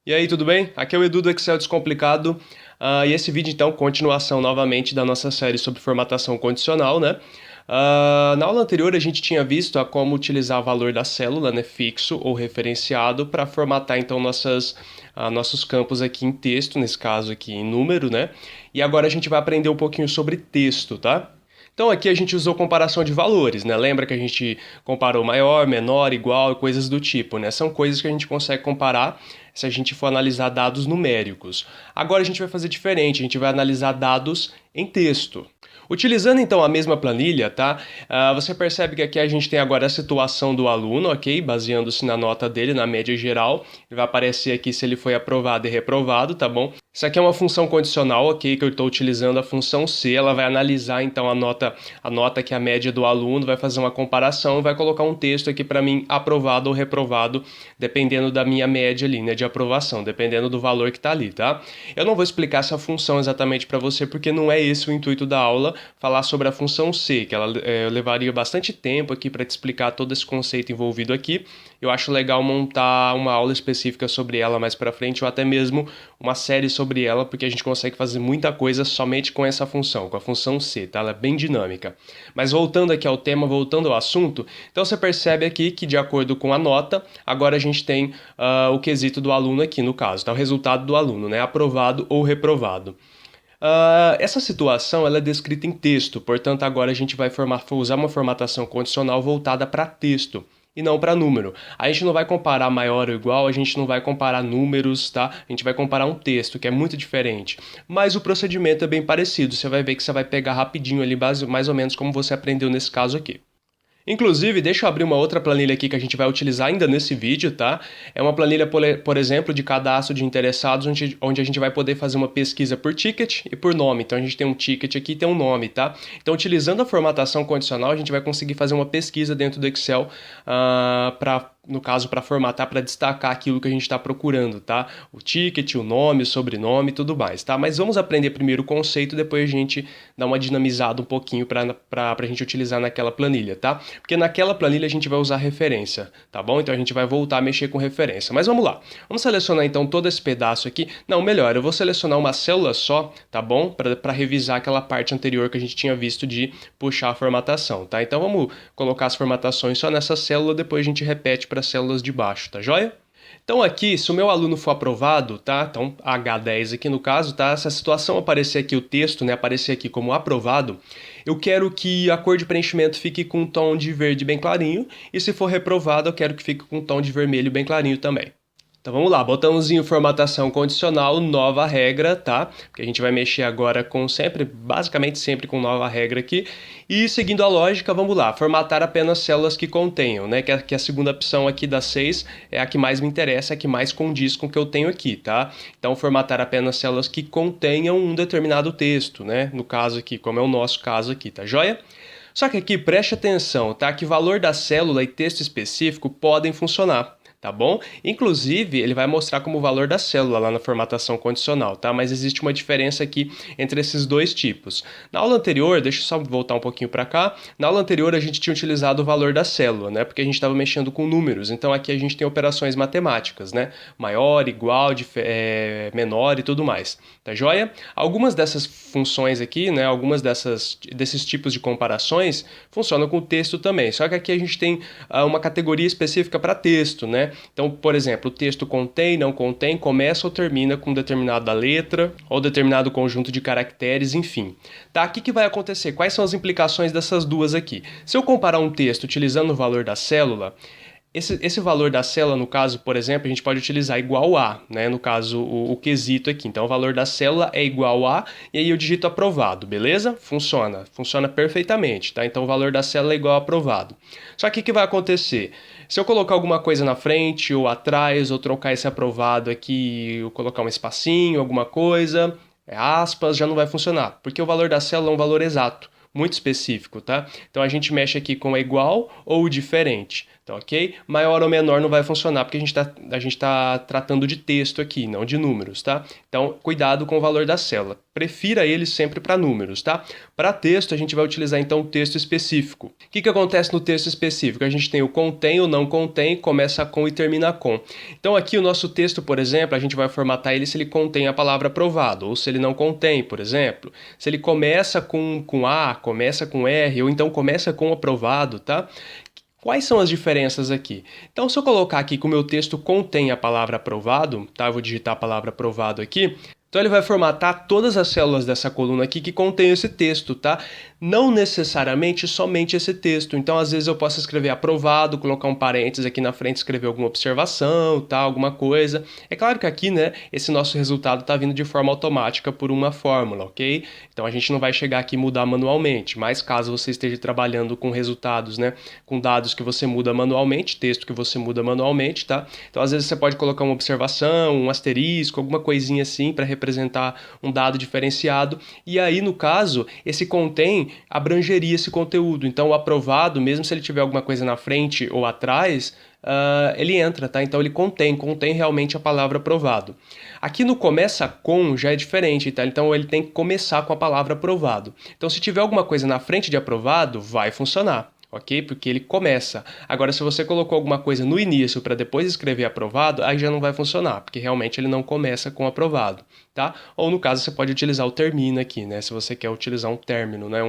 E aí, tudo bem? Aqui é o Edu do Excel Descomplicado. E esse vídeo, então, continuação novamente da nossa série sobre formatação condicional, né? Na aula anterior, a gente tinha visto a como utilizar o valor da célula, né, fixo ou referenciado, para formatar, então, nossos campos aqui em texto, nesse caso aqui em número, né? E agora a gente vai aprender um pouquinho sobre texto, tá? Então aqui a gente usou comparação de valores, né? Lembra que a gente comparou maior, menor, igual e coisas do tipo, né? São coisas que a gente consegue comparar se a gente for analisar dados numéricos. Agora a gente vai fazer diferente, a gente vai analisar dados em texto. Utilizando então a mesma planilha, tá? Você percebe que aqui a gente tem agora a situação do aluno, ok? Baseando-se na nota dele, na média geral. Ele vai aparecer aqui se ele foi aprovado e reprovado, tá bom? Isso aqui é uma função condicional, ok? Que eu estou utilizando a função C. Ela vai analisar então a nota que é a média do aluno, vai fazer uma comparação e vai colocar um texto aqui para mim, aprovado ou reprovado, dependendo da minha média ali, né? De aprovação, dependendo do valor que está ali, tá? Eu não vou explicar essa função exatamente para você, porque não é esse o intuito da aula, falar sobre a função C, que ela levaria bastante tempo aqui para te explicar todo esse conceito envolvido aqui. Eu acho legal montar uma aula específica sobre ela mais para frente, ou até mesmo uma série sobre ela, porque a gente consegue fazer muita coisa somente com essa função, com a função C, tá? Ela é bem dinâmica. Mas voltando aqui ao tema, voltando ao assunto, então você percebe aqui que de acordo com a nota, agora a gente tem o quesito do aluno aqui no caso, tá? O resultado do aluno, né? Aprovado ou reprovado. Essa situação ela é descrita em texto, portanto agora a gente vai usar uma formatação condicional voltada para texto e não para número. A gente não vai comparar maior ou igual, a gente não vai comparar números, tá? A gente vai comparar um texto, que é muito diferente. Mas o procedimento é bem parecido, você vai ver que você vai pegar rapidinho ali, mais ou menos como você aprendeu nesse caso aqui. Inclusive, deixa eu abrir uma outra planilha aqui que a gente vai utilizar ainda nesse vídeo, tá? É uma planilha, por exemplo, de cadastro de interessados, onde a gente vai poder fazer uma pesquisa por ticket e por nome. Então, a gente tem um ticket aqui e tem um nome, tá? Então, utilizando a formatação condicional, a gente vai conseguir fazer uma pesquisa dentro do Excel no caso, para formatar, para destacar aquilo que a gente está procurando, tá? O ticket, o nome, o sobrenome e tudo mais, tá? Mas vamos aprender primeiro o conceito, depois a gente dá uma dinamizada um pouquinho para a gente utilizar naquela planilha, tá? Porque naquela planilha a gente vai usar referência, tá bom? Então a gente vai voltar a mexer com referência. Mas vamos lá. Vamos selecionar então todo esse pedaço aqui. Não, melhor, eu vou selecionar uma célula só, tá bom? Para revisar aquela parte anterior que a gente tinha visto de puxar a formatação, tá? Então vamos colocar as formatações só nessa célula, depois a gente repete para as células de baixo, tá joia? Então aqui, se o meu aluno for aprovado, tá? Então H10 aqui no caso, tá? Se a situação aparecer aqui, o texto, né, aparecer aqui como aprovado, eu quero que a cor de preenchimento fique com um tom de verde bem clarinho, e se for reprovado, eu quero que fique com um tom de vermelho bem clarinho também. Então vamos lá, botãozinho formatação condicional, nova regra, tá? Porque a gente vai mexer agora com basicamente sempre com nova regra aqui. E seguindo a lógica, vamos lá, formatar apenas células que contenham, né? Que a segunda opção aqui das 6 é a que mais me interessa, é a que mais condiz com o que eu tenho aqui, tá? Então formatar apenas células que contenham um determinado texto, né? No caso aqui, como é o nosso caso aqui, tá joia? Só que aqui preste atenção, tá? Que valor da célula e texto específico podem funcionar. Tá bom? Inclusive, ele vai mostrar como o valor da célula lá na formatação condicional, tá? Mas existe uma diferença aqui entre esses dois tipos. Na aula anterior, deixa eu só voltar um pouquinho para cá. Na aula anterior, a gente tinha utilizado o valor da célula, né? Porque a gente estava mexendo com números. Então, aqui a gente tem operações matemáticas, né? Maior, igual, menor e tudo mais. Tá joia? Algumas dessas funções aqui, né? Algumas desses tipos de comparações funcionam com o texto também. Só que aqui a gente tem uma categoria específica para texto, né? Então, por exemplo, o texto contém, não contém, começa ou termina com determinada letra ou determinado conjunto de caracteres, enfim. Tá, o que vai acontecer? Quais são as implicações dessas duas aqui? Se eu comparar um texto utilizando o valor da célula, esse valor da célula, no caso, por exemplo, a gente pode utilizar igual a, né? No caso, o quesito aqui. Então, o valor da célula é igual a, e aí eu digito aprovado, beleza? Funciona perfeitamente, tá? Então, o valor da célula é igual a aprovado. Só que o que vai acontecer? Se eu colocar alguma coisa na frente ou atrás, ou trocar esse aprovado aqui, ou colocar um espacinho, alguma coisa, aspas, já não vai funcionar, porque o valor da célula é um valor exato, muito específico, tá? Então a gente mexe aqui com igual ou diferente, Tá ok? Maior ou menor não vai funcionar porque a gente tá tratando de texto aqui, não de números, tá? Então, cuidado com o valor da célula. Prefira ele sempre para números, tá? Para texto, a gente vai utilizar então o texto específico. O que acontece no texto específico? A gente tem o contém, o não contém, começa com e termina com. Então aqui o nosso texto, por exemplo, a gente vai formatar ele se ele contém a palavra aprovado, ou se ele não contém, por exemplo. Se ele começa com A, começa com R, ou então começa com aprovado, tá? Quais são as diferenças aqui? Então, se eu colocar aqui que o meu texto contém a palavra aprovado, tá? Eu vou digitar a palavra aprovado aqui. Então ele vai formatar todas as células dessa coluna aqui que contém esse texto, tá? Não necessariamente somente esse texto. Então, às vezes eu posso escrever aprovado, colocar um parênteses aqui na frente, escrever alguma observação, tá? Alguma coisa. É claro que aqui, né, esse nosso resultado está vindo de forma automática por uma fórmula, ok? Então a gente não vai chegar aqui e mudar manualmente, mas caso você esteja trabalhando com resultados, né, com dados que você muda manualmente, texto que você muda manualmente, tá? Então às vezes você pode colocar uma observação, um asterisco, alguma coisinha assim para representar um dado diferenciado, e aí no caso, esse contém abrangeria esse conteúdo. Então o aprovado, mesmo se ele tiver alguma coisa na frente ou atrás, ele entra, tá? Então ele contém realmente a palavra aprovado. Aqui no começa com já é diferente, tá? Então ele tem que começar com a palavra aprovado. Então se tiver alguma coisa na frente de aprovado, vai funcionar. Ok? Porque ele começa. Agora, se você colocou alguma coisa no início para depois escrever aprovado, aí já não vai funcionar, porque realmente ele não começa com aprovado, tá? Ou no caso, você pode utilizar o termina aqui, né? Se você quer utilizar um término, né?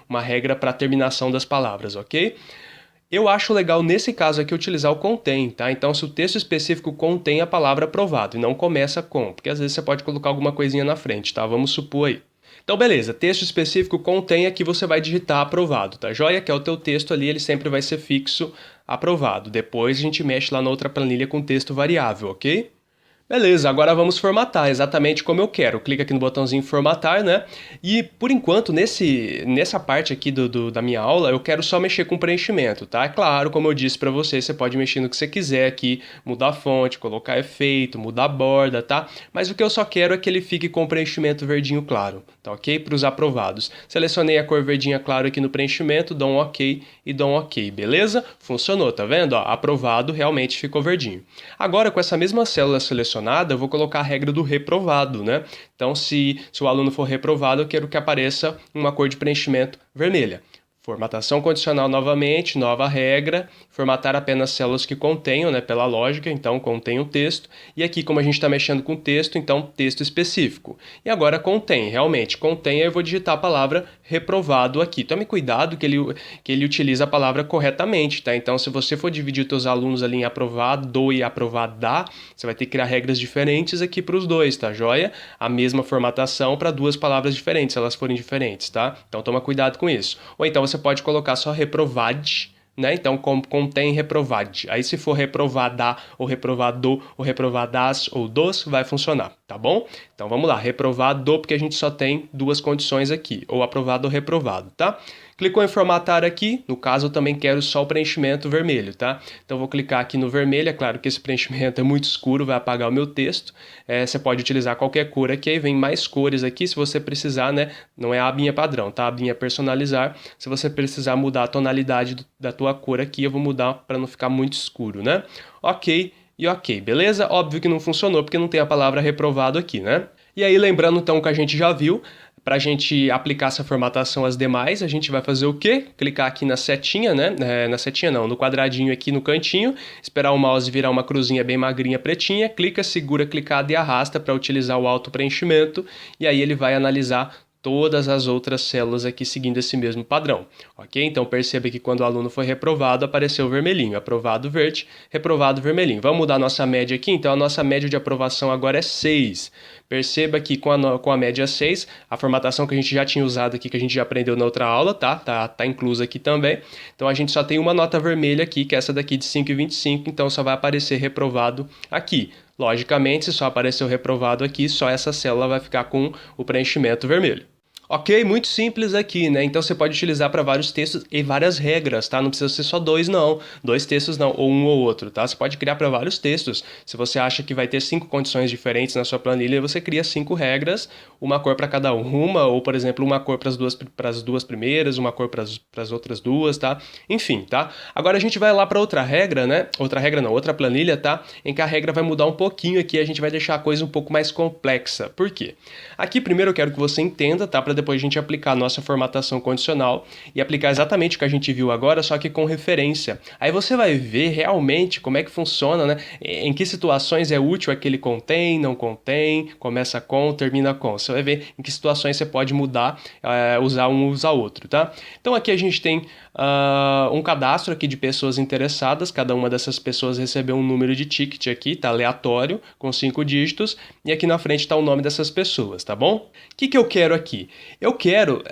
Uma regra para terminação das palavras, ok? Eu acho legal nesse caso aqui utilizar o contém, tá? Então, se o texto específico contém a palavra aprovado e não começa com, porque às vezes você pode colocar alguma coisinha na frente, tá? Vamos supor aí. Então, beleza, texto específico contém, aqui você vai digitar aprovado, tá joia? Que é o teu texto ali, ele sempre vai ser fixo aprovado. Depois a gente mexe lá na outra planilha com texto variável, ok? Beleza, agora vamos formatar exatamente como eu quero. Clica aqui no botãozinho formatar, né? E por enquanto, nessa parte aqui da minha aula, eu quero só mexer com preenchimento, tá? É claro, como eu disse para você, você pode mexer no que você quiser aqui, mudar a fonte, colocar efeito, mudar a borda, tá? Mas o que eu só quero é que ele fique com preenchimento verdinho claro, tá ok? Para os aprovados. Selecionei a cor verdinha claro aqui no preenchimento, dou um ok e dou um ok, beleza? Funcionou, tá vendo? Ó, aprovado realmente ficou verdinho. Agora, com essa mesma célula selecionada, eu vou colocar a regra do reprovado, né? Então, se o aluno for reprovado, eu quero que apareça uma cor de preenchimento vermelha. Formatação condicional novamente, nova regra, formatar apenas células que contenham, né, pela lógica, então contém o texto, e aqui como a gente está mexendo com texto, então texto específico. E agora contém, realmente, contém, aí eu vou digitar a palavra reprovado aqui. Tome cuidado que ele utiliza a palavra corretamente, tá? Então se você for dividir os seus alunos ali em aprovado e aprovada, você vai ter que criar regras diferentes aqui para os dois, tá joia? A mesma formatação para duas palavras diferentes, se elas forem diferentes, tá? Então toma cuidado com isso. Ou então você pode colocar só reprovade, né? Então, contém reprovade. Aí, se for reprovada, ou reprovado, ou reprovadas, ou dos, vai funcionar, tá bom? Então, vamos lá. Reprovado, porque a gente só tem duas condições aqui, ou aprovado ou reprovado, tá? Clicou em formatar aqui, no caso eu também quero só o preenchimento vermelho, tá? Então vou clicar aqui no vermelho, é claro que esse preenchimento é muito escuro, vai apagar o meu texto. Você pode utilizar qualquer cor aqui, aí vem mais cores aqui se você precisar, né? Não é a abinha padrão, tá? A abinha personalizar. Se você precisar mudar a tonalidade da tua cor aqui, eu vou mudar para não ficar muito escuro, né? Ok e ok, beleza? Óbvio que não funcionou porque não tem a palavra reprovado aqui, né? E aí lembrando então que a gente já viu, para a gente aplicar essa formatação às demais, a gente vai fazer o quê? Clicar aqui na setinha, né? Na setinha não, no quadradinho aqui no cantinho, esperar o mouse virar uma cruzinha bem magrinha pretinha, clica, segura, clicado e arrasta para utilizar o auto preenchimento, e aí ele vai analisar todas as outras células aqui seguindo esse mesmo padrão, ok? Então perceba que quando o aluno foi reprovado, apareceu vermelhinho, aprovado verde, reprovado vermelhinho. Vamos mudar a nossa média aqui? Então a nossa média de aprovação agora é 6. Perceba que com a média 6, a formatação que a gente já tinha usado aqui, que a gente já aprendeu na outra aula, tá inclusa aqui também. Então a gente só tem uma nota vermelha aqui, que é essa daqui de 5,25, então só vai aparecer reprovado aqui. Logicamente, se só aparecer o reprovado aqui, só essa célula vai ficar com o preenchimento vermelho. Ok, muito simples aqui, né? Então você pode utilizar para vários textos e várias regras, tá? Não precisa ser só dois, não. Dois textos não, ou um ou outro, tá? Você pode criar para vários textos. Se você acha que vai ter 5 condições diferentes na sua planilha, você cria 5 regras, uma cor para cada uma, ou por exemplo, uma cor para as duas primeiras, uma cor para as outras duas, tá? Enfim, tá? Agora a gente vai lá para outra regra, né? Outra regra não, outra planilha, tá? Em que a regra vai mudar um pouquinho aqui, a gente vai deixar a coisa um pouco mais complexa. Por quê? Aqui primeiro eu quero que você entenda, tá? Para depois a gente aplicar a nossa formatação condicional e aplicar exatamente o que a gente viu agora, só que com referência. Aí você vai ver realmente como é que funciona, né? Em que situações é útil aquele contém, não contém, começa com, termina com. Você vai ver em que situações você pode mudar, usar um, usar outro, tá? Então aqui a gente tem um cadastro aqui de pessoas interessadas, cada uma dessas pessoas recebeu um número de ticket aqui, tá aleatório, com 5 dígitos, e aqui na frente tá o nome dessas pessoas, tá bom? O que eu quero aqui? Eu quero,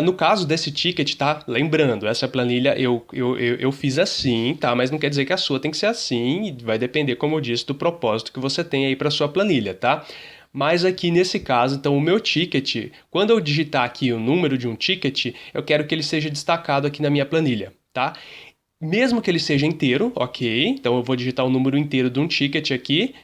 no caso desse ticket, tá? Lembrando, essa planilha eu fiz assim, tá? Mas não quer dizer que a sua tem que ser assim, e vai depender, como eu disse, do propósito que você tem aí para sua planilha, tá? Mas aqui nesse caso, então o meu ticket, quando eu digitar aqui o número de um ticket, eu quero que ele seja destacado aqui na minha planilha, tá? Mesmo que ele seja inteiro, ok? Então eu vou digitar o número inteiro de um ticket aqui,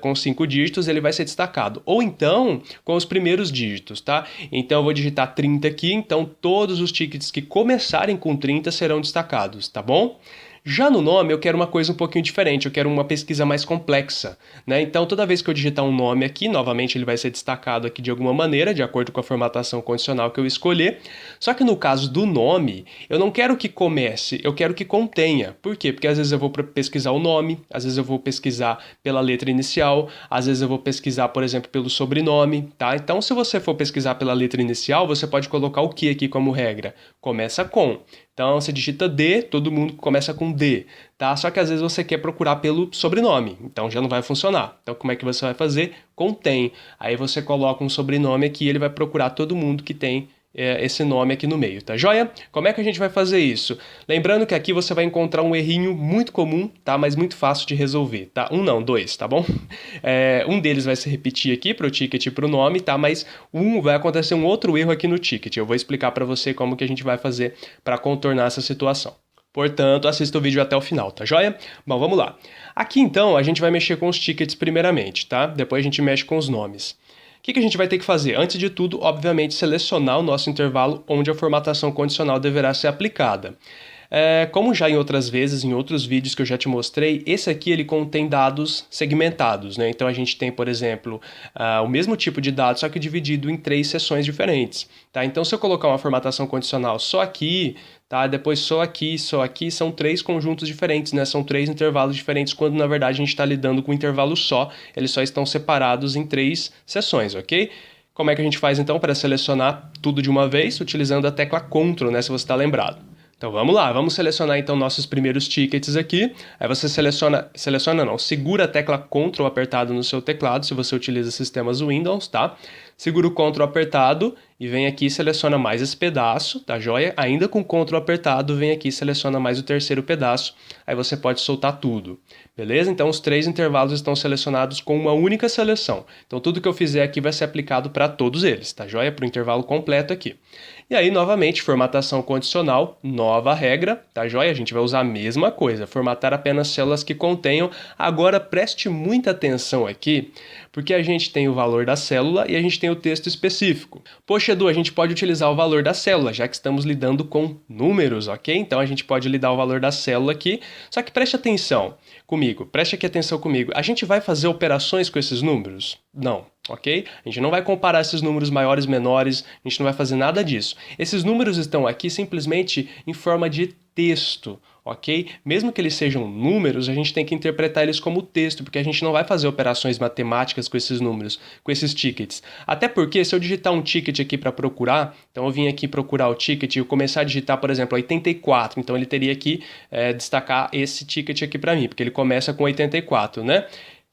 com 5 dígitos, ele vai ser destacado. Ou então, com os primeiros dígitos, tá? Então eu vou digitar 30 aqui, então todos os tickets que começarem com 30 serão destacados, tá bom? Já no nome, eu quero uma coisa um pouquinho diferente, eu quero uma pesquisa mais complexa, né? Então, toda vez que eu digitar um nome aqui, novamente ele vai ser destacado aqui de alguma maneira, de acordo com a formatação condicional que eu escolher. Só que no caso do nome, eu não quero que comece, eu quero que contenha. Por quê? Porque às vezes eu vou pesquisar o nome, às vezes eu vou pesquisar pela letra inicial, às vezes eu vou pesquisar, por exemplo, pelo sobrenome, tá? Então, se você for pesquisar pela letra inicial, você pode colocar o que aqui como regra? Começa com. Então, você digita D, todo mundo começa com D, tá? Só que às vezes você quer procurar pelo sobrenome, então já não vai funcionar. Então, como é que você vai fazer? Contém. Aí você coloca um sobrenome aqui e ele vai procurar todo mundo que tem esse nome aqui no meio, tá joia? Como é que a gente vai fazer isso? Lembrando que aqui você vai encontrar um errinho muito comum, tá? Mas muito fácil de resolver, tá? Um não, dois, tá bom? Um deles vai se repetir aqui para o ticket e para o nome, tá? Mas vai acontecer um outro erro aqui no ticket. Eu vou explicar para você como que a gente vai fazer para contornar essa situação. Portanto, assista o vídeo até o final, tá joia? Bom, vamos lá. Aqui então a gente vai mexer com os tickets primeiramente, tá? Depois a gente mexe com os nomes. O que a gente vai ter que fazer? Antes de tudo, obviamente, selecionar o nosso intervalo onde a formatação condicional deverá ser aplicada. Como já em outras vezes, em outros vídeos que eu já te mostrei, esse aqui ele contém dados segmentados, né? Então a gente tem, por exemplo, o mesmo tipo de dado, só que dividido em 3 seções diferentes, tá? Então se eu colocar uma formatação condicional só aqui, tá? Depois só aqui, são 3 conjuntos diferentes, né? São 3 intervalos diferentes, quando na verdade a gente está lidando com um intervalo só, eles só estão separados em 3 seções, ok? Como é que a gente faz então para selecionar tudo de uma vez? Utilizando a tecla Ctrl, né? Se você está lembrado. Então vamos lá, vamos selecionar então nossos primeiros tickets aqui. Aí você segura a tecla Ctrl apertado no seu teclado, se você utiliza sistemas Windows, tá? Segura o Ctrl apertado e vem aqui e seleciona mais esse pedaço, tá joia? Ainda com Ctrl apertado, vem aqui e seleciona mais o terceiro pedaço, aí você pode soltar tudo, beleza? Então os 3 intervalos estão selecionados com uma única seleção. Então tudo que eu fizer aqui vai ser aplicado para todos eles, tá joia? Para o intervalo completo aqui. E aí, novamente, formatação condicional, nova regra, tá joia? A gente vai usar a mesma coisa, formatar apenas células que contenham. Agora, preste muita atenção aqui, porque a gente tem o valor da célula e a gente tem o texto específico. Poxa, Edu, a gente pode utilizar o valor da célula, já que estamos lidando com números, ok? Então, a gente pode lidar o valor da célula aqui, só que preste atenção comigo, preste aqui atenção comigo. A gente vai fazer operações com esses números? Não. Ok? A gente não vai comparar esses números maiores, menores, a gente não vai fazer nada disso. Esses números estão aqui simplesmente em forma de texto, ok? Mesmo que eles sejam números, a gente tem que interpretar eles como texto, porque a gente não vai fazer operações matemáticas com esses números, com esses tickets. Até porque se eu digitar um ticket aqui para procurar, então eu vim aqui procurar o ticket e eu começar a digitar, por exemplo, 84, então ele teria que destacar esse ticket aqui para mim, porque ele começa com 84, né?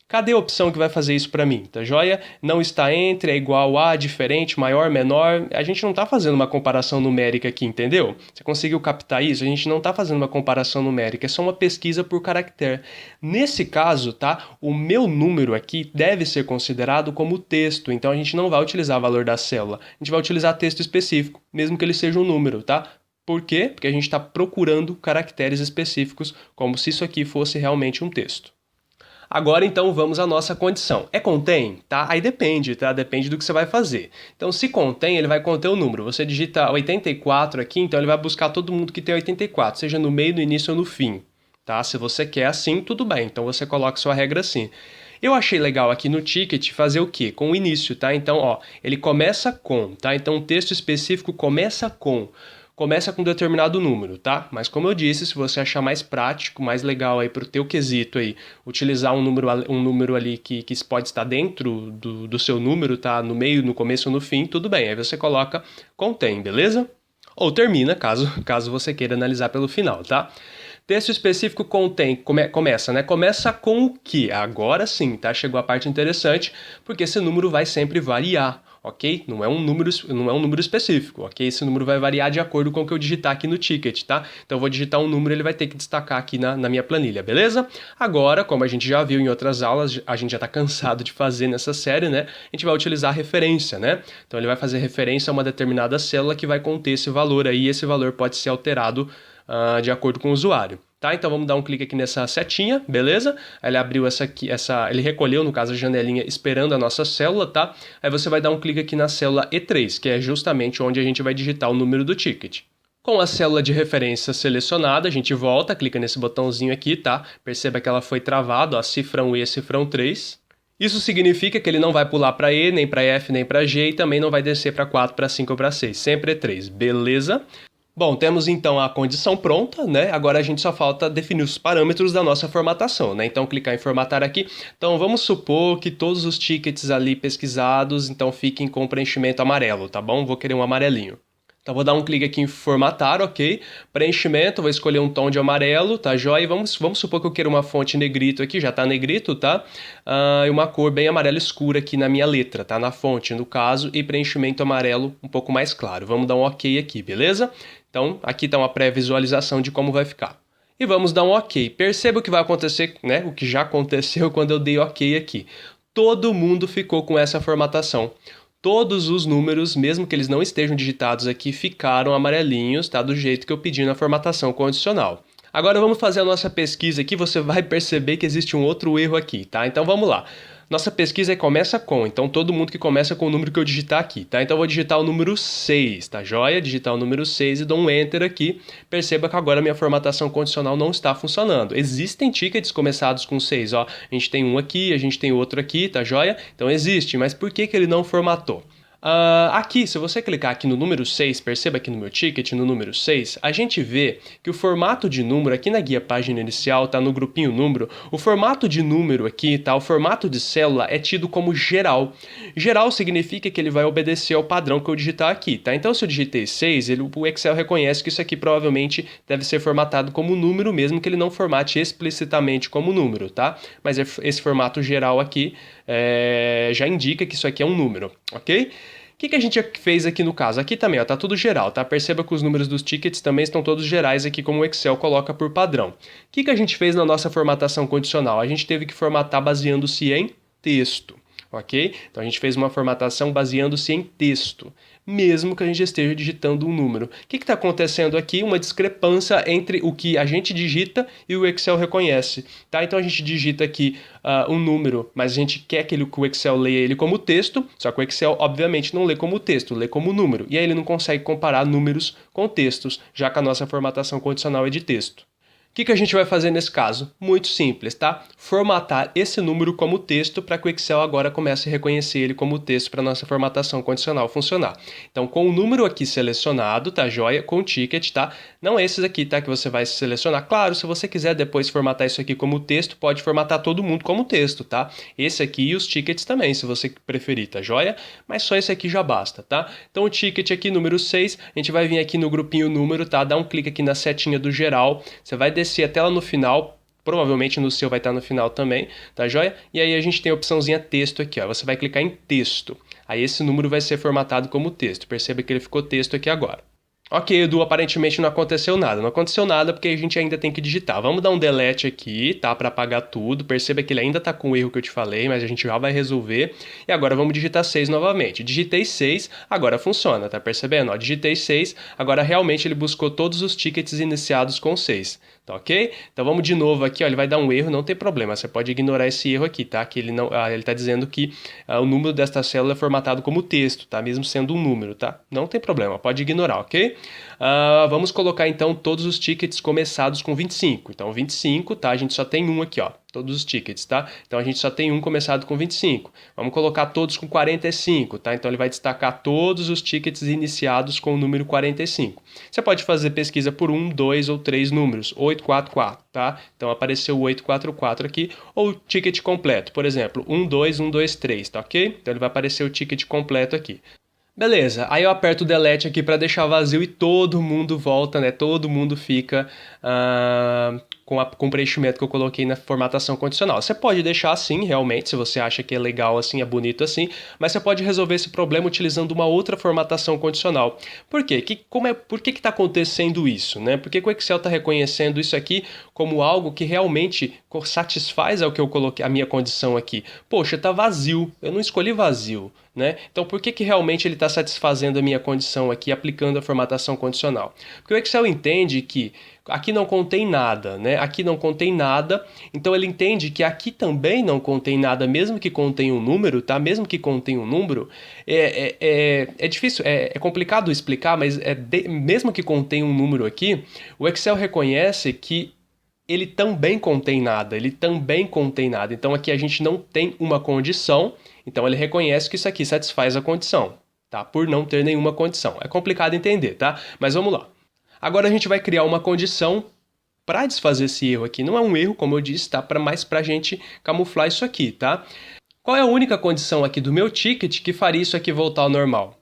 Cadê a opção que vai fazer isso para mim, tá joia? Não está entre, é igual a, diferente, maior, menor. A gente não está fazendo uma comparação numérica aqui, entendeu? Você conseguiu captar isso? A gente não está fazendo uma comparação numérica, é só uma pesquisa por caractere. Nesse caso, tá? O meu número aqui deve ser considerado como texto, então a gente não vai utilizar o valor da célula. A gente vai utilizar texto específico, mesmo que ele seja um número, tá? Por quê? Porque a gente está procurando caracteres específicos, como se isso aqui fosse realmente um texto. Agora, então, vamos à nossa condição. É contém? Tá? Aí depende, tá? Depende do que você vai fazer. Então, se contém, ele vai conter o número. Você digita 84 aqui, então ele vai buscar todo mundo que tem 84, seja no meio, no início ou no fim, tá? Se você quer assim, tudo bem. Então, você coloca sua regra assim. Eu achei legal aqui no ticket fazer o quê? Com o início, tá? Então, ó, ele começa com, tá? Então, o texto específico começa com um determinado número, tá? Mas como eu disse, se você achar mais prático, mais legal aí para o teu quesito aí, utilizar um número ali que pode estar dentro do seu número, tá? No meio, no começo ou no fim, tudo bem. Aí você coloca contém, beleza? Ou termina, caso você queira analisar pelo final, tá? Texto específico contém, começa, né? Começa com o que? Agora sim, tá? Chegou a parte interessante, porque esse número vai sempre variar, ok? Não é um número específico, ok? Esse número vai variar de acordo com o que eu digitar aqui no ticket, tá? Então eu vou digitar um número, ele vai ter que destacar aqui na minha planilha, beleza? Agora, como a gente já viu em outras aulas, a gente já tá cansado de fazer nessa série, né? A gente vai utilizar a referência, né? Então ele vai fazer referência a uma determinada célula que vai conter esse valor aí, e esse valor pode ser alterado de acordo com o usuário. Tá, então vamos dar um clique aqui nessa setinha, beleza? Aí ele abriu ele recolheu, no caso, a janelinha esperando a nossa célula, tá? Aí você vai dar um clique aqui na célula E3, que é justamente onde a gente vai digitar o número do ticket. Com a célula de referência selecionada, a gente volta, clica nesse botãozinho aqui, tá? Perceba que ela foi travada, ó, cifrão E, cifrão 3. Isso significa que ele não vai pular para E, nem para F, nem para G e também não vai descer para 4, para 5 ou para 6, sempre E3, beleza? Bom, temos então a condição pronta, né? Agora a gente só falta definir os parâmetros da nossa formatação, né? Então clicar em formatar aqui. Então vamos supor que todos os tickets ali pesquisados então fiquem com preenchimento amarelo, tá bom? Vou querer um amarelinho. Então vou dar um clique aqui em formatar, ok? Preenchimento, vou escolher um tom de amarelo, tá joia? E vamos supor que eu queira uma fonte negrito aqui, já tá negrito, tá? E uma cor bem amarela escura aqui na minha letra, tá? Na fonte, no caso, e preenchimento amarelo um pouco mais claro. Vamos dar um ok aqui, beleza? Então aqui está uma pré-visualização de como vai ficar. E vamos dar um ok. Perceba o que vai acontecer, né? O que já aconteceu quando eu dei ok aqui. Todo mundo ficou com essa formatação. Todos os números, mesmo que eles não estejam digitados aqui, ficaram amarelinhos, tá? Do jeito que eu pedi na formatação condicional. Agora vamos fazer a nossa pesquisa aqui, você vai perceber que existe um outro erro aqui, tá? Então vamos lá. Nossa pesquisa começa com, então todo mundo que começa com o número que eu digitar aqui, tá? Então eu vou digitar o número 6, tá joia? Digitar o número 6 e dou um Enter aqui. Perceba que agora a minha formatação condicional não está funcionando. Existem tickets começados com 6, ó. A gente tem um aqui, a gente tem outro aqui, tá joia? Então existe, mas por que ele não formatou? Aqui, se você clicar aqui no número 6, perceba aqui no meu ticket, no número 6, a gente vê que o formato de número, aqui na guia página inicial, tá no grupinho número, o formato de número aqui, tá, o formato de célula é tido como geral. Geral significa que ele vai obedecer ao padrão que eu digitar aqui, tá? Então se eu digitei 6, o Excel reconhece que isso aqui provavelmente deve ser formatado como número, mesmo que ele não formate explicitamente como número, tá? Mas esse formato geral aqui já indica que isso aqui é um número, ok? O que a gente fez aqui no caso? Aqui também, ó, tá tudo geral, tá? Perceba que os números dos tickets também estão todos gerais aqui, como o Excel coloca por padrão. O que a gente fez na nossa formatação condicional? A gente teve que formatar baseando-se em texto, ok? Então a gente fez uma formatação baseando-se em texto, mesmo que a gente esteja digitando um número. O que está acontecendo aqui? Uma discrepância entre o que a gente digita e o Excel reconhece, tá? Então a gente digita aqui um número, mas a gente quer que o Excel leia ele como texto, só que o Excel obviamente não lê como texto, lê como número, e aí ele não consegue comparar números com textos, já que a nossa formatação condicional é de texto. O que a gente vai fazer nesse caso? Muito simples, tá? Formatar esse número como texto para que o Excel agora comece a reconhecer ele como texto para a nossa formatação condicional funcionar. Então, com o número aqui selecionado, tá joia? Com o ticket, tá? Não esses aqui, tá? Que você vai selecionar. Claro, se você quiser depois formatar isso aqui como texto, pode formatar todo mundo como texto, tá? Esse aqui e os tickets também, se você preferir, tá joia? Mas só esse aqui já basta, tá? Então, o ticket aqui, número 6, a gente vai vir aqui no grupinho número, tá? Dá um clique aqui na setinha do geral, você vai descer até lá no final, provavelmente no seu vai estar no final também, tá joia? E aí a gente tem a opçãozinha texto aqui, ó. Você vai clicar em texto. Aí esse número vai ser formatado como texto. Perceba que ele ficou texto aqui agora. Ok, Edu, aparentemente não aconteceu nada. Não aconteceu nada porque a gente ainda tem que digitar. Vamos dar um delete aqui, tá? Para apagar tudo. Perceba que ele ainda tá com o erro que eu te falei, mas a gente já vai resolver. E agora vamos digitar 6 novamente. Digitei 6, agora funciona, tá percebendo? Ó, digitei 6, agora realmente ele buscou todos os tickets iniciados com 6. Tá ok? Então vamos de novo aqui, ó, ele vai dar um erro, não tem problema, você pode ignorar esse erro aqui, tá? Que ele não, ele tá dizendo que o número desta célula é formatado como texto, tá? Mesmo sendo um número, tá? Não tem problema, pode ignorar, ok? Vamos colocar então todos os tickets começados com 25. Então 25, tá? A gente só tem um aqui, ó. Todos os tickets, tá? Então a gente só tem um começado com 25. Vamos colocar todos com 45, tá? Então ele vai destacar todos os tickets iniciados com o número 45. Você pode fazer pesquisa por 1, 2 ou 3 números, 844, tá? Então apareceu o 844 aqui, ou o ticket completo, por exemplo, 1, 2, 1, 2, 3, tá ok? Então ele vai aparecer o ticket completo aqui. Beleza, aí eu aperto o delete aqui para deixar vazio e todo mundo volta, né? Todo mundo fica com o preenchimento que eu coloquei na formatação condicional. Você pode deixar assim, realmente, se você acha que é legal assim, é bonito assim, mas você pode resolver esse problema utilizando uma outra formatação condicional. Por quê? Por que está acontecendo isso, né? Por que o Excel está reconhecendo isso aqui como algo que realmente satisfaz ao que eu coloquei, a minha condição aqui? Poxa, está vazio, eu não escolhi vazio, né? Então por que realmente ele está satisfazendo a minha condição aqui, aplicando a formatação condicional? Porque o Excel entende que aqui não contém nada, né? Aqui não contém nada, então ele entende que aqui também não contém nada, mesmo que contém um número, tá? Mesmo que contém um número, é difícil, é complicado explicar, mas mesmo que contém um número aqui, o Excel reconhece que ele também contém nada, ele também contém nada. Então aqui a gente não tem uma condição, então ele reconhece que isso aqui satisfaz a condição, tá? Por não ter nenhuma condição. É complicado entender, tá? Mas vamos lá. Agora a gente vai criar uma condição para desfazer esse erro aqui. Não é um erro, como eu disse, tá? Mas para a gente camuflar isso aqui, tá? Qual é a única condição aqui do meu ticket que faria isso aqui voltar ao normal?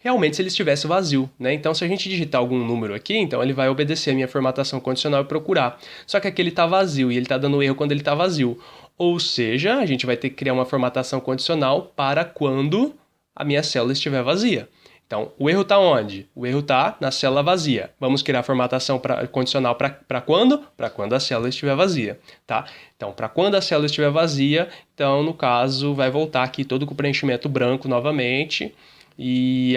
Realmente se ele estivesse vazio, né? Então se a gente digitar algum número aqui, então ele vai obedecer a minha formatação condicional e procurar. Só que aqui ele está vazio e ele está dando erro quando ele está vazio. Ou seja, a gente vai ter que criar uma formatação condicional para quando a minha célula estiver vazia. Então, o erro está onde? O erro está na célula vazia. Vamos criar a formatação condicional para quando? Para quando a célula estiver vazia, tá? Então, para quando a célula estiver vazia, então, no caso, vai voltar aqui todo com o preenchimento branco novamente e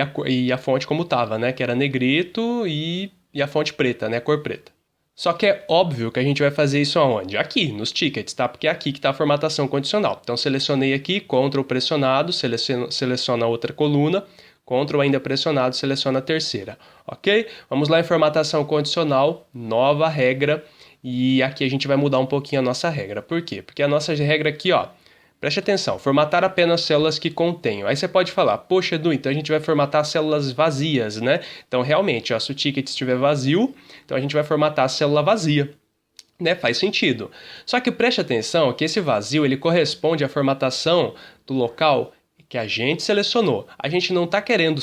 a fonte como estava, né? Que era negrito e a fonte preta, né? Cor preta. Só que é óbvio que a gente vai fazer isso aonde? Aqui, nos tickets, tá? Porque é aqui que está a formatação condicional. Então, selecionei aqui, Ctrl pressionado, seleciona a outra coluna, Ctrl ainda pressionado, seleciona a terceira, ok? Vamos lá em formatação condicional, nova regra, e aqui a gente vai mudar um pouquinho a nossa regra. Por quê? Porque a nossa regra aqui, ó, preste atenção, formatar apenas células que contenham. Aí você pode falar, poxa Edu, então a gente vai formatar células vazias, né? Então realmente, ó, se o ticket estiver vazio, então a gente vai formatar a célula vazia. Né, faz sentido. Só que preste atenção que esse vazio ele corresponde à formatação do local que a gente selecionou. A gente não está querendo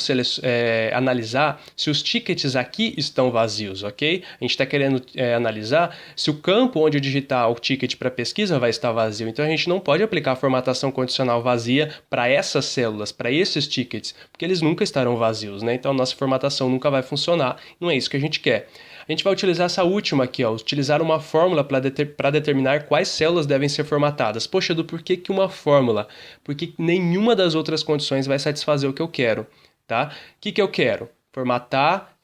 analisar se os tickets aqui estão vazios, ok? A gente está querendo analisar se o campo onde eu digitar o ticket para pesquisa vai estar vazio. Então a gente não pode aplicar a formatação condicional vazia para essas células, para esses tickets, porque eles nunca estarão vazios, né? Então a nossa formatação nunca vai funcionar. Não é isso que a gente quer. A gente vai utilizar essa última aqui, ó, utilizar uma fórmula para determinar quais células devem ser formatadas. Poxa, Edu, por que uma fórmula? Porque nenhuma das outras condições vai satisfazer o que eu quero, tá? O que eu quero? Formatar,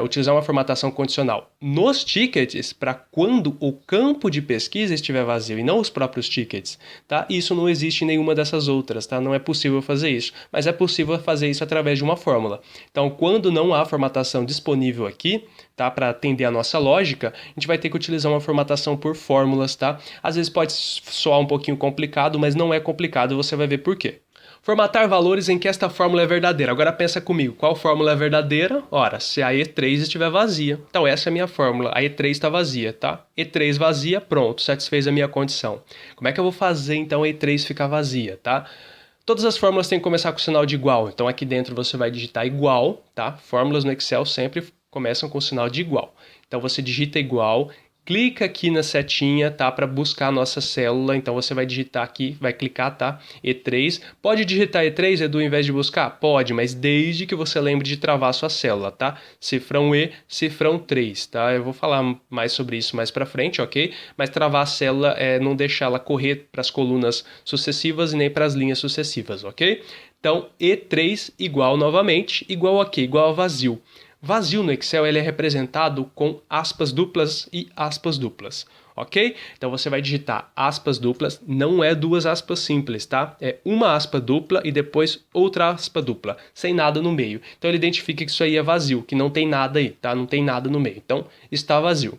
utilizar uma formatação condicional nos tickets para quando o campo de pesquisa estiver vazio e não os próprios tickets, tá? Isso não existe em nenhuma dessas outras, tá? Não é possível fazer isso, mas é possível fazer isso através de uma fórmula. Então, quando não há formatação disponível aqui, tá? Para atender a nossa lógica, a gente vai ter que utilizar uma formatação por fórmulas, tá? Às vezes pode soar um pouquinho complicado, mas não é complicado, você vai ver por quê. Formatar valores em que esta fórmula é verdadeira. Agora pensa comigo, qual fórmula é verdadeira? Ora, se a E3 estiver vazia. Então essa é a minha fórmula, a E3 está vazia, tá? E3 vazia, pronto, satisfez a minha condição. Como é que eu vou fazer então a E3 ficar vazia, tá? Todas as fórmulas têm que começar com o sinal de igual, então aqui dentro você vai digitar igual, tá? Fórmulas no Excel sempre começam com o sinal de igual. Então você digita igual, clica aqui na setinha, tá, para buscar a nossa célula. Então você vai digitar aqui, vai clicar, tá, E3. Pode digitar E3, Edu, em vez de buscar? Pode, mas desde que você lembre de travar a sua célula, tá? Cifrão E, cifrão 3, tá? Eu vou falar mais sobre isso mais para frente, ok? Mas travar a célula é não deixar ela correr para as colunas sucessivas e nem para as linhas sucessivas, ok? Então, E3 igual novamente, igual a quê? Igual a vazio. Vazio no Excel ele é representado com aspas duplas e aspas duplas, ok? Então você vai digitar aspas duplas, não é duas aspas simples, tá? É uma aspa dupla e depois outra aspa dupla, sem nada no meio. Então ele identifica que isso aí é vazio, que não tem nada aí, tá? Não tem nada no meio. Então está vazio.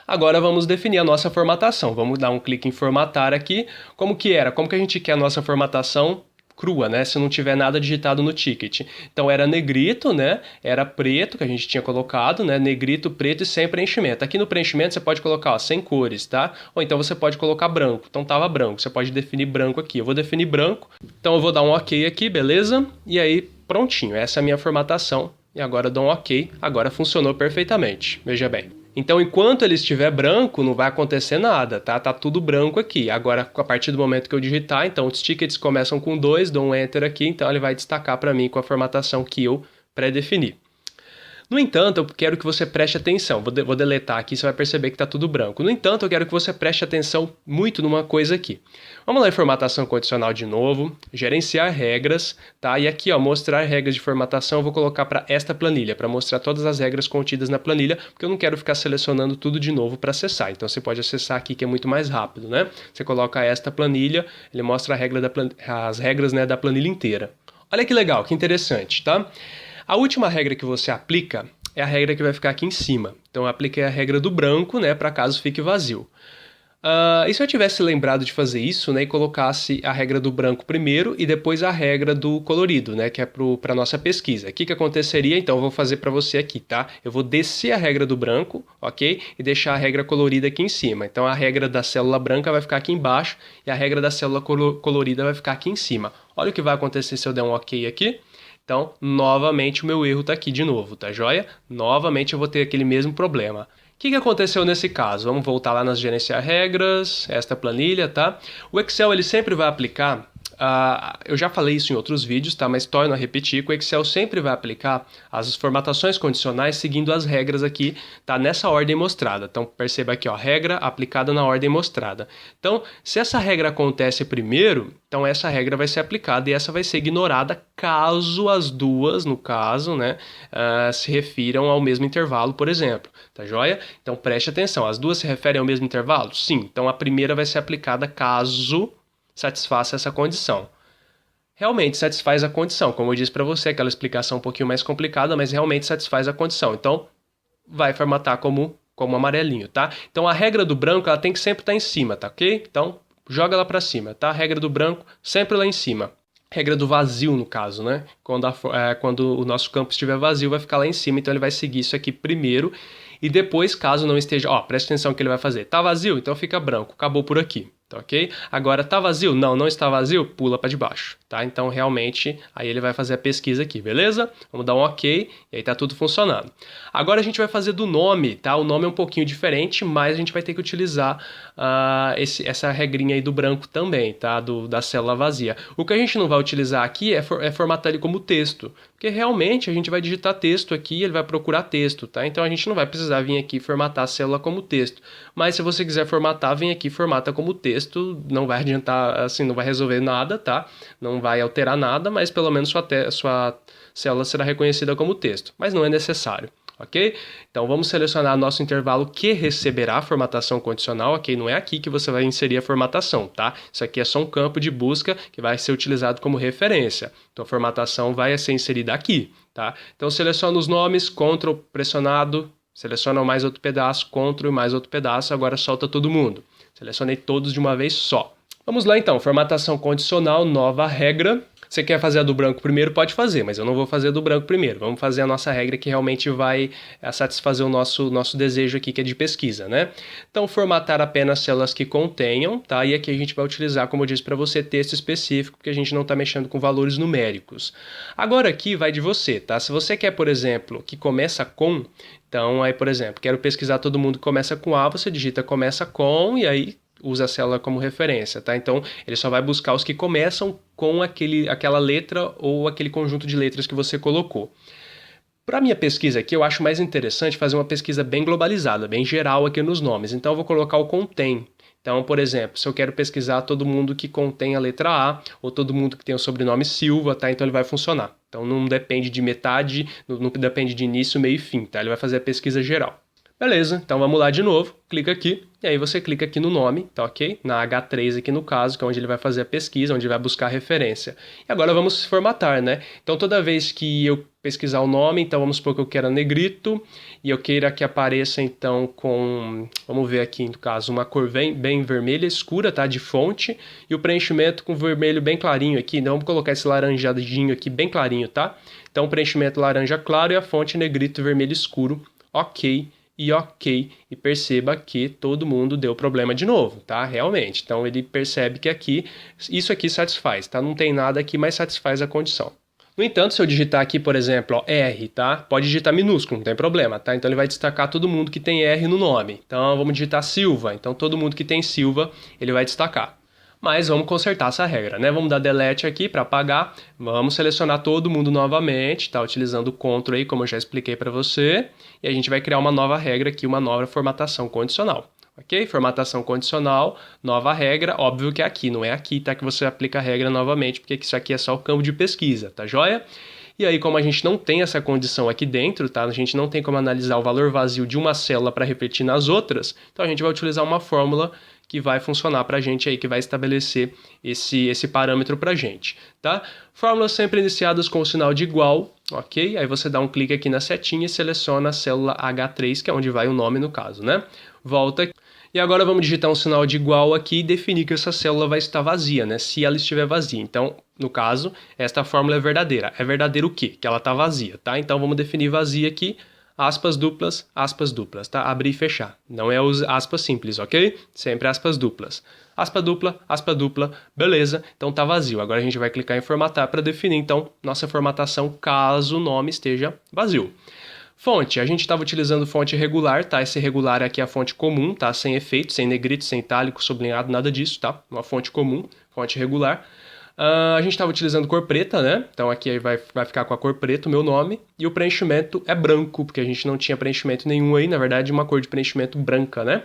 Agora vamos definir a nossa formatação. Vamos dar um clique em formatar aqui. Como que era? Como que a gente quer a nossa formatação? Crua, né? Se não tiver nada digitado no ticket. Então era negrito, né? Era preto que a gente tinha colocado, né? Negrito, preto e sem preenchimento. Aqui no preenchimento você pode colocar, ó, sem cores, tá? Ou então você pode colocar branco. Então tava branco. Você pode definir branco aqui. Eu vou definir branco. Então eu vou dar um OK aqui, beleza? E aí, prontinho. Essa é a minha formatação. E agora eu dou um OK. Agora funcionou perfeitamente. Veja bem. Então, enquanto ele estiver branco, não vai acontecer nada, tá? Tá tudo branco aqui. Agora, a partir do momento que eu digitar, então os tickets começam com 2, dou um Enter aqui, então ele vai destacar para mim com a formatação que eu pré-defini. No entanto, eu quero que você preste atenção. Vou deletar aqui, você vai perceber que está tudo branco. No entanto, eu quero que você preste atenção muito numa coisa aqui. Vamos lá em formatação condicional de novo, gerenciar regras, tá? E aqui, ó, mostrar regras de formatação, eu vou colocar para esta planilha, para mostrar todas as regras contidas na planilha, porque eu não quero ficar selecionando tudo de novo para acessar. Então, você pode acessar aqui, que é muito mais rápido, né? Você coloca esta planilha, ele mostra as regras, né, da planilha inteira. Olha que legal, que interessante, tá? A última regra que você aplica é a regra que vai ficar aqui em cima. Então eu apliquei a regra do branco, né, para caso fique vazio. E se eu tivesse lembrado de fazer isso, né, e colocasse a regra do branco primeiro e depois a regra do colorido, né, que é para nossa pesquisa. O que aconteceria? Então eu vou fazer para você aqui, tá? Eu vou descer a regra do branco, ok? E deixar a regra colorida aqui em cima. Então a regra da célula branca vai ficar aqui embaixo e a regra da célula colorida vai ficar aqui em cima. Olha o que vai acontecer se eu der um ok aqui. Então, novamente, o meu erro está aqui de novo, tá joia? Novamente eu vou ter aquele mesmo problema. O que aconteceu nesse caso? Vamos voltar lá nas gerenciar regras, esta planilha, tá? O Excel ele sempre vai aplicar, eu já falei isso em outros vídeos, tá? Mas torno a repetir que o Excel sempre vai aplicar as formatações condicionais seguindo as regras aqui, tá? Nessa ordem mostrada. Então perceba aqui, ó, regra aplicada na ordem mostrada. Então, se essa regra acontece primeiro, então essa regra vai ser aplicada e essa vai ser ignorada caso as duas, no caso, né, se refiram ao mesmo intervalo, por exemplo. Tá joia? Então preste atenção, as duas se referem ao mesmo intervalo? Sim, então a primeira vai ser aplicada caso satisfaça essa condição. Realmente satisfaz a condição, como eu disse para você, aquela explicação um pouquinho mais complicada, mas realmente satisfaz a condição. Então vai formatar como amarelinho, tá? Então a regra do branco ela tem que sempre estar em cima, tá ok? Então joga ela para cima, tá? A regra do branco sempre lá em cima. Regra do vazio, no caso, né? Quando o nosso campo estiver vazio, vai ficar lá em cima, então ele vai seguir isso aqui primeiro. E depois, caso não esteja... Ó, preste atenção no que ele vai fazer. Tá vazio? Então fica branco. Acabou por aqui. Tá ok? Agora, tá vazio? Não, não está vazio? Pula para debaixo, tá? Então, realmente, aí ele vai fazer a pesquisa aqui, beleza? Vamos dar um OK e aí tá tudo funcionando. Agora a gente vai fazer do nome, tá? O nome é um pouquinho diferente, mas a gente vai ter que utilizar essa regrinha aí do branco também, tá? Da célula vazia. O que a gente não vai utilizar aqui é formatar ele como texto, porque realmente a gente vai digitar texto aqui, ele vai procurar texto, tá? Então a gente não vai precisar vir aqui formatar a célula como texto. Mas se você quiser formatar, vem aqui e formata como texto. Não vai adiantar, assim, não vai resolver nada, tá? Não vai alterar nada, mas pelo menos sua célula será reconhecida como texto. Mas não é necessário, ok? Então vamos selecionar nosso intervalo que receberá a formatação condicional, ok? Não é aqui que você vai inserir a formatação, tá? Isso aqui é só um campo de busca que vai ser utilizado como referência. Então a formatação vai ser inserida aqui, tá? Então seleciona os nomes, Ctrl pressionado, seleciona mais outro pedaço, Ctrl e mais outro pedaço, agora solta todo mundo. Selecionei todos de uma vez só. Vamos lá então, formatação condicional, nova regra. Você quer fazer a do branco primeiro? Pode fazer, mas eu não vou fazer a do branco primeiro. Vamos fazer a nossa regra que realmente vai satisfazer o nosso desejo aqui, que é de pesquisa, né? Então, formatar apenas células que contenham, tá? E aqui a gente vai utilizar, como eu disse para você, texto específico, porque a gente não está mexendo com valores numéricos. Agora aqui vai de você, tá? Se você quer, por exemplo, que começa com, Então, aí, por exemplo, quero pesquisar todo mundo que começa com A, você digita começa com e aí usa a célula como referência, tá? Então, ele só vai buscar os que começam com aquela letra ou aquele conjunto de letras que você colocou. Para minha pesquisa aqui, eu acho mais interessante fazer uma pesquisa bem globalizada, bem geral aqui nos nomes. Então, eu vou colocar o contém. Então, por exemplo, se eu quero pesquisar todo mundo que contém a letra A, ou todo mundo que tem o sobrenome Silva, tá? Então ele vai funcionar. Então não depende de metade, não depende de início, meio e fim, tá? Ele vai fazer a pesquisa geral. Beleza, então vamos lá de novo, clica aqui, e aí você clica aqui no nome, tá ok? Na H3 aqui no caso, que é onde ele vai fazer a pesquisa, onde ele vai buscar a referência. E agora vamos formatar, né? Então toda vez que eu pesquisar o nome, então vamos supor que eu queira negrito, e eu queira que apareça então com, vamos ver aqui no caso, uma cor bem vermelha, escura, tá? De fonte, e o preenchimento com vermelho bem clarinho aqui, então vamos colocar esse laranjadinho aqui bem clarinho, tá? Então preenchimento laranja claro e a fonte negrito vermelho escuro, ok. E ok, e perceba que todo mundo deu problema de novo, tá? Realmente, então ele percebe que aqui, isso aqui satisfaz, tá? Não tem nada aqui, mas satisfaz a condição. No entanto, se eu digitar aqui, por exemplo, ó, R, tá? Pode digitar minúsculo, não tem problema, tá? Então ele vai destacar todo mundo que tem R no nome. Então vamos digitar Silva, então todo mundo que tem Silva, ele vai destacar. Mas vamos consertar essa regra, né? Vamos dar delete aqui para apagar. Vamos selecionar todo mundo novamente, tá? Utilizando o Ctrl aí, como eu já expliquei para você. E a gente vai criar uma nova regra aqui, uma nova formatação condicional. Ok? Formatação condicional, nova regra. Óbvio que é aqui, não é aqui, tá? Que você aplica a regra novamente, porque isso aqui é só o campo de pesquisa, tá joia? E aí, como a gente não tem essa condição aqui dentro, tá? A gente não tem como analisar o valor vazio de uma célula para repetir nas outras, então a gente vai utilizar uma fórmula que vai funcionar para a gente aí, que vai estabelecer esse parâmetro para a gente, tá? Fórmulas sempre iniciadas com o sinal de igual, ok? Aí você dá um clique aqui na setinha e seleciona a célula H3, que é onde vai o nome no caso, né? Volta aqui. E agora vamos digitar um sinal de igual aqui e definir que essa célula vai estar vazia, né? Se ela estiver vazia. Então, no caso, esta fórmula é verdadeira. É verdadeiro o quê? Que ela está vazia, tá? Então vamos definir vazia aqui, aspas duplas, tá? Abrir e fechar. Não é os aspas simples, ok? Sempre aspas duplas. Aspa dupla, beleza. Então tá vazio. Agora a gente vai clicar em formatar para definir, então, nossa formatação caso o nome esteja vazio. Fonte, a gente estava utilizando fonte regular, tá? Esse regular aqui é a fonte comum, tá? Sem efeito, sem negrito, sem itálico, sublinhado, nada disso, tá? Uma fonte comum, fonte regular. A gente estava utilizando cor preta, né? Então aqui vai ficar com a cor preta o meu nome. E o preenchimento é branco, porque a gente não tinha preenchimento nenhum aí, na verdade uma cor de preenchimento branca, né?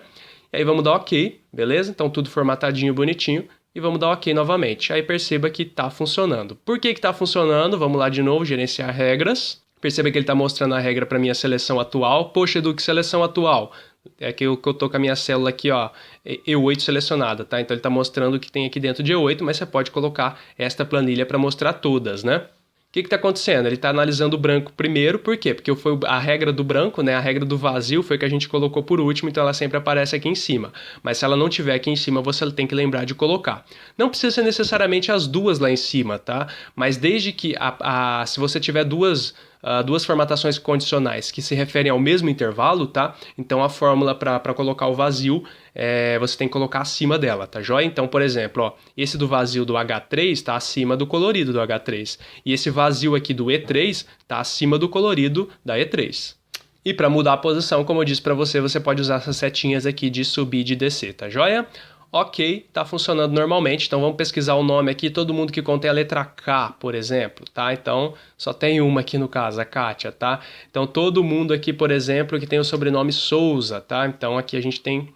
E aí vamos dar OK, beleza? Então tudo formatadinho, bonitinho. E vamos dar OK novamente. Aí perceba que está funcionando. Por que está funcionando? Vamos lá de novo, gerenciar regras. Perceba que ele está mostrando a regra para minha seleção atual. Poxa, Edu, que seleção atual? É que eu tô com a minha célula aqui, ó, E8 selecionada, tá? Então ele está mostrando o que tem aqui dentro de E8, mas você pode colocar esta planilha para mostrar todas, né? O que está acontecendo? Ele está analisando o branco primeiro, por quê? Porque foi a regra do branco, né? A regra do vazio foi que a gente colocou por último, então ela sempre aparece aqui em cima. Mas se ela não tiver aqui em cima, você tem que lembrar de colocar. Não precisa ser necessariamente as duas lá em cima, tá? Mas desde que, se você tiver duas formatações condicionais que se referem ao mesmo intervalo, tá? Então a fórmula para colocar o vazio, você tem que colocar acima dela, tá joia? Então, por exemplo, ó, esse do vazio do H3 está acima do colorido do H3. E esse vazio aqui do E3 está acima do colorido da E3. E para mudar a posição, como eu disse para você, você pode usar essas setinhas aqui de subir e de descer, tá joia? Ok, está funcionando normalmente, então vamos pesquisar o nome aqui, todo mundo que contém a letra K, por exemplo, tá? Então, só tem uma aqui no caso, a Kátia, tá? Então, todo mundo aqui, por exemplo, que tem o sobrenome Souza, tá? Então, aqui a gente tem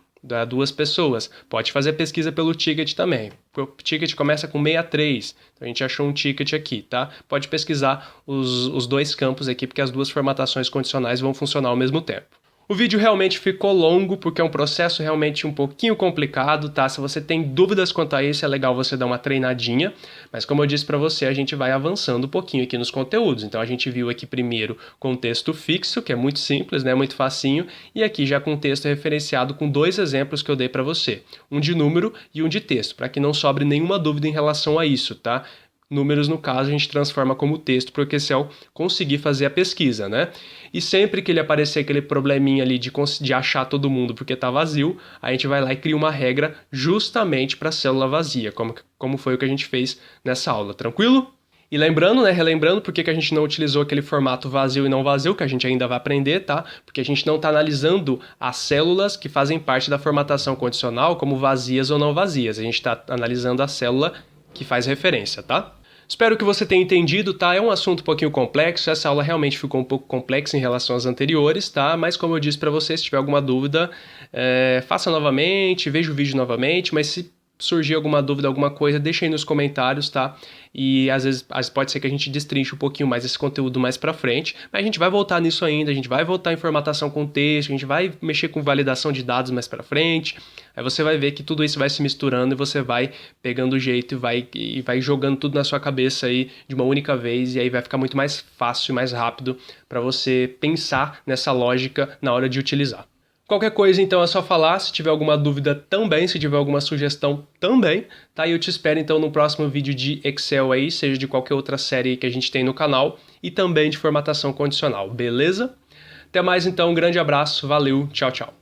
duas pessoas. Pode fazer pesquisa pelo ticket também. O ticket começa com 63, então a gente achou um ticket aqui, tá? Pode pesquisar os dois campos aqui, porque as duas formatações condicionais vão funcionar ao mesmo tempo. O vídeo realmente ficou longo, porque é um processo realmente um pouquinho complicado, tá? Se você tem dúvidas quanto a isso, é legal você dar uma treinadinha, mas como eu disse para você, a gente vai avançando um pouquinho aqui nos conteúdos. Então a gente viu aqui primeiro com texto fixo, que é muito simples, né? Muito facinho, e aqui já com texto referenciado com dois exemplos que eu dei para você, um de número e um de texto, para que não sobre nenhuma dúvida em relação a isso, tá? Números, no caso, a gente transforma como texto para o Excel conseguir fazer a pesquisa, né? E sempre que ele aparecer aquele probleminha ali de achar todo mundo porque está vazio, a gente vai lá e cria uma regra justamente para a célula vazia, como foi o que a gente fez nessa aula, tranquilo? E lembrando, né, relembrando por que a gente não utilizou aquele formato vazio e não vazio, que a gente ainda vai aprender, tá? Porque a gente não está analisando as células que fazem parte da formatação condicional como vazias ou não vazias. A gente está analisando a célula que faz referência, tá? Espero que você tenha entendido, tá? É um assunto um pouquinho complexo, essa aula realmente ficou um pouco complexa em relação às anteriores, tá? Mas como eu disse para você, se tiver alguma dúvida, faça novamente, veja o vídeo novamente, mas se surgir alguma dúvida, alguma coisa, deixa aí nos comentários, tá? E às vezes pode ser que a gente destrinche um pouquinho mais esse conteúdo mais pra frente, mas a gente vai voltar nisso ainda, a gente vai voltar em formatação com texto, a gente vai mexer com validação de dados mais pra frente, aí você vai ver que tudo isso vai se misturando e você vai pegando o jeito e vai jogando tudo na sua cabeça aí de uma única vez, e aí vai ficar muito mais fácil, mais rápido para você pensar nessa lógica na hora de utilizar. Qualquer coisa, então, é só falar. Se tiver alguma dúvida também, se tiver alguma sugestão também, tá? E eu te espero, então, no próximo vídeo de Excel aí, seja de qualquer outra série que a gente tem no canal, e também de formatação condicional, beleza? Até mais, então, um grande abraço, valeu, tchau, tchau.